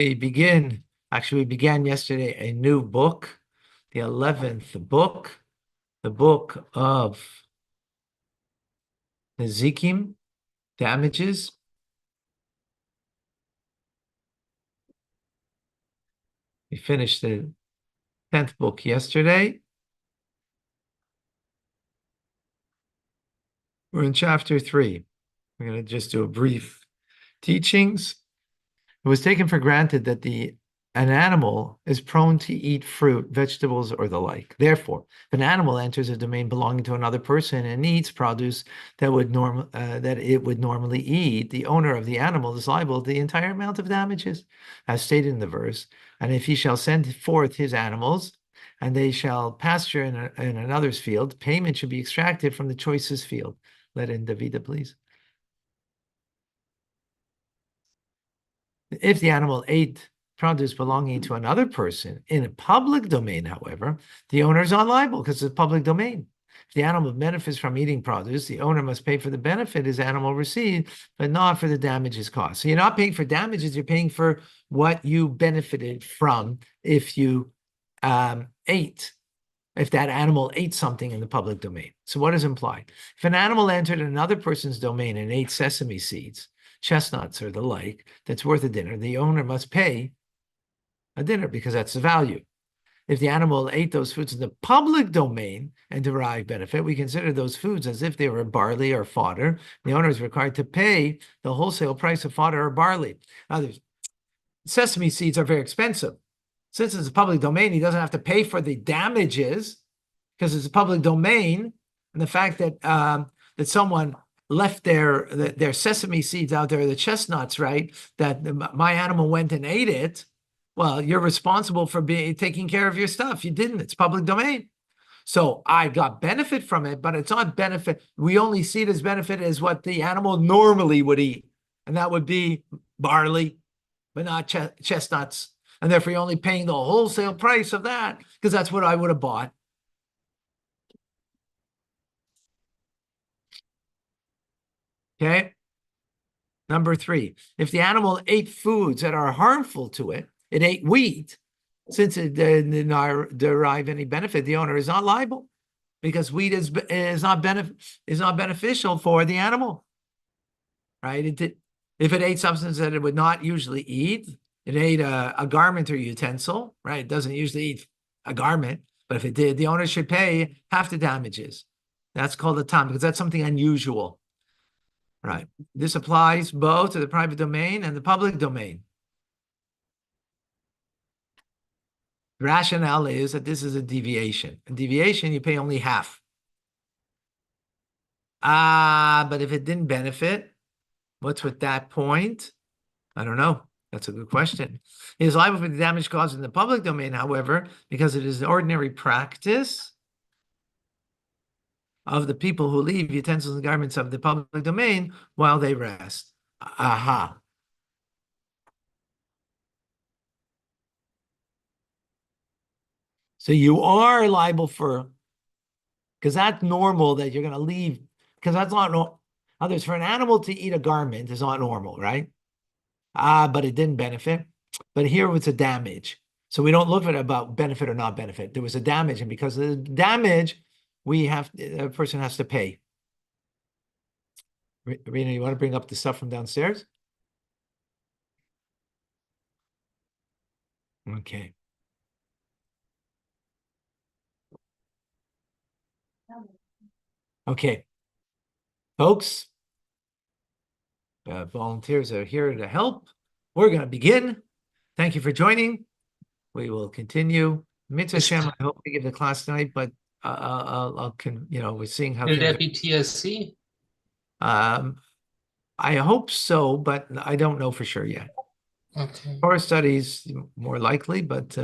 We began yesterday a new book, the 11th book, the book of Nezikim, damages. We finished the 10th book yesterday. We're in chapter 3. We're going to just do a brief teachings. It was taken for granted that an animal is prone to eat fruit, vegetables, or the like. Therefore, if an animal enters a domain belonging to another person and eats produce that it would normally eat, the owner of the animal is liable to the entire amount of damages, as stated in the verse. And if he shall send forth his animals, and they shall pasture in another's field, payment should be extracted from the choicest field. Let in Davida, please. If the animal ate produce belonging to another person in a public domain, however, the owner is not liable because it's public domain. If the animal benefits from eating produce, the owner must pay for the benefit his animal received, but not for the damages caused. So you're not paying for damages, you're paying for what you benefited from if you ate, if that animal ate something in the public domain. So what is implied? If an animal entered another person's domain and ate sesame seeds, chestnuts, or the like, that's worth a dinner, the owner must pay a dinner because that's the value. If the animal ate those foods in the public domain and derived benefit, we consider those foods as if they were barley or fodder. The owner is required to pay the wholesale price of fodder or barley. Now, sesame seeds are very expensive. Since it's a public domain, he doesn't have to pay for the damages because it's a public domain. And the fact that that someone left their sesame seeds out there, the chestnuts, right? That my animal went and ate it. Well, you're responsible for taking care of your stuff. You didn't. It's public domain. So I got benefit from it, but it's not benefit. We only see it as benefit as what the animal normally would eat. And that would be barley, but not chestnuts. And therefore, you're only paying the wholesale price of that because that's what I would have bought. Okay. Number 3, if the animal ate foods that are harmful to it, it ate wheat, since it did not derive any benefit, the owner is not liable because wheat is not beneficial for the animal, right? If it ate substance that it would not usually eat, it ate a garment or utensil, right? It doesn't usually eat a garment, but if it did, the owner should pay half the damages. That's called a tam because that's something unusual. Right. This applies both to the private domain and the public domain. The rationale is that this is a deviation. A deviation, you pay only half. But if it didn't benefit, what's with that point? I don't know. That's a good question. He is liable for the damage caused in the public domain, however, because it is an ordinary practice of the people who leave utensils and garments of the public domain while they rest. Aha. So you are liable because that's normal that you're going to leave, because that's not normal. Others, for an animal to eat a garment is not normal, right? But it didn't benefit. But here was a damage. So we don't look at it about benefit or not benefit. There was a damage, and because of the damage, a person has to pay. Rena, you want to bring up the stuff from downstairs? Okay. Okay. Folks, volunteers are here to help. We're going to begin. Thank you for joining. We will continue. Mitzvah Hashem, I hope we give the class tonight, but we're seeing how. Could that be TSC? I hope so, but I don't know for sure yet. Okay. Torah studies more likely, but